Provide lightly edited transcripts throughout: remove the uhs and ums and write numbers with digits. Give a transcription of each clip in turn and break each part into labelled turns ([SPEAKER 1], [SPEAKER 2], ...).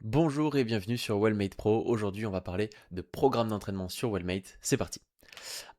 [SPEAKER 1] Bonjour et bienvenue sur Wellmate Pro. Aujourd'hui, on va parler de programme d'entraînement sur Wellmate. C'est parti.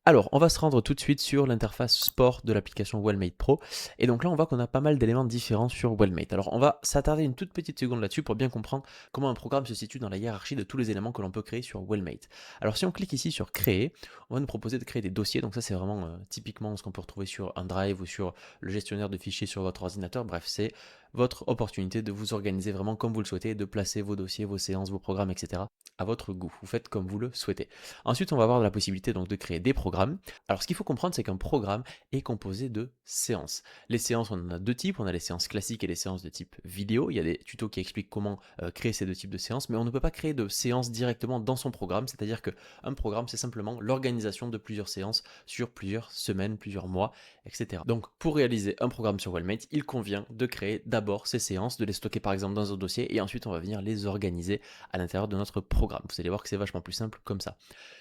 [SPEAKER 1] Alors, on va se rendre tout de suite sur l'interface sport de l'application Wellmate Pro. Et donc là, on voit qu'on a pas mal d'éléments différents sur Wellmate. Alors, on va s'attarder une toute petite seconde là-dessus pour bien comprendre comment un programme se situe dans la hiérarchie de tous les éléments que l'on peut créer sur Wellmate. Alors, si on clique ici sur créer, on va nous proposer de créer des dossiers. Donc ça, c'est vraiment typiquement ce qu'on peut retrouver sur un Drive ou sur le gestionnaire de fichiers sur votre ordinateur. Bref, c'est votre opportunité de vous organiser vraiment comme vous le souhaitez, de placer vos dossiers, vos séances, vos programmes, etc. à votre goût. Vous faites comme vous le souhaitez. Ensuite, on va avoir la possibilité donc de créer des programmes. Alors, ce qu'il faut comprendre, c'est qu'un programme est composé de séances. Les séances, on en a deux types. On a les séances classiques et les séances de type vidéo. Il y a des tutos qui expliquent comment créer ces deux types de séances, mais on ne peut pas créer de séances directement dans son programme. C'est-à-dire qu'un programme, c'est simplement l'organisation de plusieurs séances sur plusieurs semaines, plusieurs mois, etc. Donc, pour réaliser un programme sur Wellmate, il convient de créer d'abord ces séances, de les stocker par exemple dans un dossier, et ensuite on va venir les organiser à l'intérieur de notre programme. Vous allez voir que c'est vachement plus simple comme ça.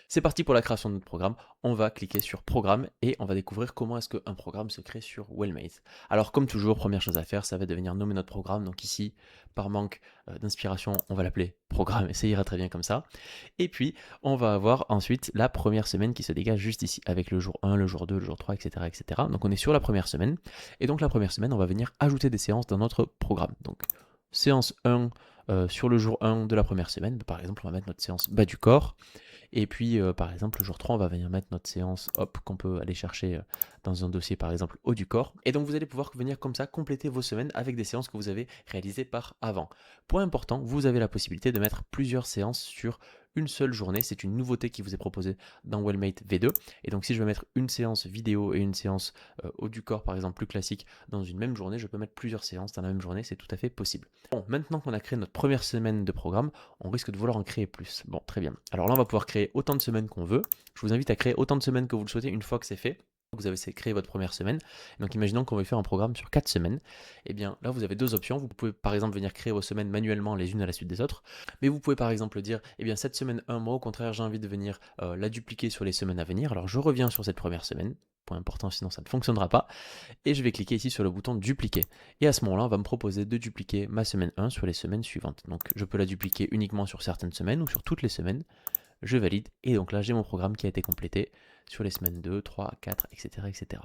[SPEAKER 1] C'est parti pour la création de notre programme. On va cliquer sur programme et on va découvrir comment est-ce qu'un programme se crée sur Wellmate. Alors comme toujours, première chose à faire, ça va devenir nommer notre programme. Donc ici, par manque d'inspiration, on va l'appeler programme et ça ira très bien comme ça. Et puis, on va avoir ensuite la première semaine qui se dégage juste ici, avec le jour 1, le jour 2, le jour 3, etc. etc. Donc on est sur la première semaine. Et donc la première semaine, on va venir ajouter des séances dans notre programme. Donc séance 1 sur le jour 1 de la première semaine. Par exemple, on va mettre notre séance bas du corps. Et puis, par exemple, le jour 3, on va venir mettre notre séance, hop, qu'on peut aller chercher dans un dossier, par exemple, haut du corps. Et donc, vous allez pouvoir venir comme ça compléter vos semaines avec des séances que vous avez réalisées par avant. Point important, vous avez la possibilité de mettre plusieurs séances sur une seule journée. C'est une nouveauté qui vous est proposée dans Wellmate V2. Et donc, si je veux mettre une séance vidéo et une séance haut du corps, par exemple, plus classique, dans une même journée, je peux mettre plusieurs séances dans la même journée. C'est tout à fait possible. Bon, maintenant qu'on a créé notre première semaine de programme, on risque de vouloir en créer plus. Bon, très bien. Alors là, on va pouvoir créer autant de semaines qu'on veut. Je vous invite à créer autant de semaines que vous le souhaitez une fois que c'est fait. Vous avez créé votre première semaine. Donc imaginons qu'on veut faire un programme sur 4 semaines. Et bien là, vous avez deux options. Vous pouvez par exemple venir créer vos semaines manuellement les unes à la suite des autres. Mais vous pouvez par exemple dire, eh bien cette semaine 1, moi au contraire, j'ai envie de venir la dupliquer sur les semaines à venir. Alors je reviens sur cette première semaine. Point important, sinon ça ne fonctionnera pas. Et je vais cliquer ici sur le bouton dupliquer. Et à ce moment-là, on va me proposer de dupliquer ma semaine 1 sur les semaines suivantes. Donc je peux la dupliquer uniquement sur certaines semaines ou sur toutes les semaines. Je valide et donc là j'ai mon programme qui a été complété sur les semaines 2, 3, 4, etc. etc.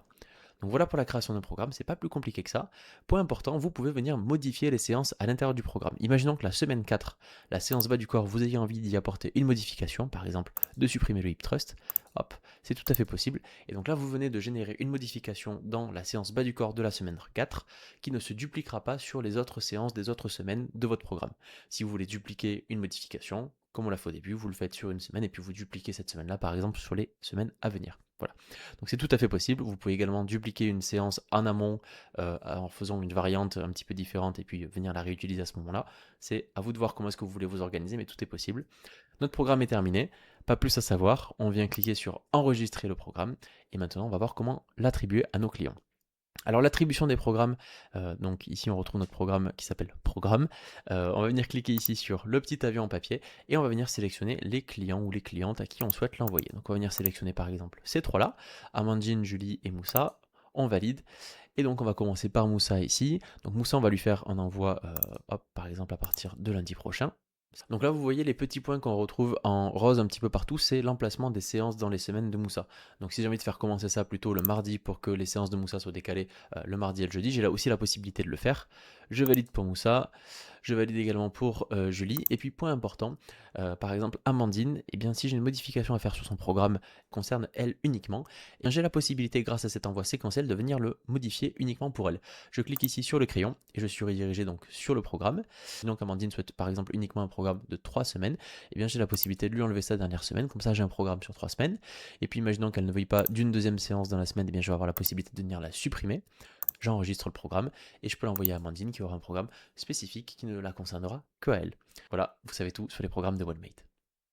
[SPEAKER 1] Donc voilà pour la création d'un programme, c'est pas plus compliqué que ça. Point important, vous pouvez venir modifier les séances à l'intérieur du programme. Imaginons que la semaine 4, la séance bas du corps, vous ayez envie d'y apporter une modification, par exemple de supprimer le hip thrust. Hop, c'est tout à fait possible. Et donc là, vous venez de générer une modification dans la séance bas du corps de la semaine 4 qui ne se dupliquera pas sur les autres séances des autres semaines de votre programme. Si vous voulez dupliquer une modification, comme on l'a fait au début, vous le faites sur une semaine et puis vous dupliquez cette semaine-là, par exemple, sur les semaines à venir. Voilà. Donc c'est tout à fait possible. Vous pouvez également dupliquer une séance en amont en faisant une variante un petit peu différente et puis venir la réutiliser à ce moment-là. C'est à vous de voir comment est-ce que vous voulez vous organiser, mais tout est possible. Notre programme est terminé. Pas plus à savoir. On vient cliquer sur enregistrer le programme et maintenant on va voir comment l'attribuer à nos clients. Alors l'attribution des programmes, donc ici on retrouve notre programme qui s'appelle Programme. On va venir cliquer ici sur le petit avion en papier et on va venir sélectionner les clients ou les clientes à qui on souhaite l'envoyer. Donc on va venir sélectionner par exemple ces trois-là, Amandine, Julie et Moussa. On valide. Et donc on va commencer par Moussa ici. Donc Moussa, on va lui faire un envoi, hop, par exemple à partir de lundi prochain. Donc là, vous voyez les petits points qu'on retrouve en rose un petit peu partout, c'est l'emplacement des séances dans les semaines de Moussa. Donc si j'ai envie de faire commencer ça plutôt le mardi pour que les séances de Moussa soient décalées le mardi et le jeudi, j'ai là aussi la possibilité de le faire. Je valide pour Moussa, je valide également pour Julie. Et puis point important, par exemple Amandine, eh bien si j'ai une modification à faire sur son programme qui concerne elle uniquement, eh bien j'ai la possibilité grâce à cet envoi séquentiel de venir le modifier uniquement pour elle. Je clique ici sur le crayon et je suis redirigé donc sur le programme. Donc Amandine souhaite par exemple uniquement un programme de 3 semaines, et bien j'ai la possibilité de lui enlever sa dernière semaine, comme ça j'ai un programme sur 3 semaines. Et puis imaginons qu'elle ne veuille pas d'une deuxième séance dans la semaine, et bien je vais avoir la possibilité de venir la supprimer. J'enregistre le programme et je peux l'envoyer à Amandine qui aura un programme spécifique qui ne la concernera que à elle. Voilà, vous savez tout sur les programmes de OneMate.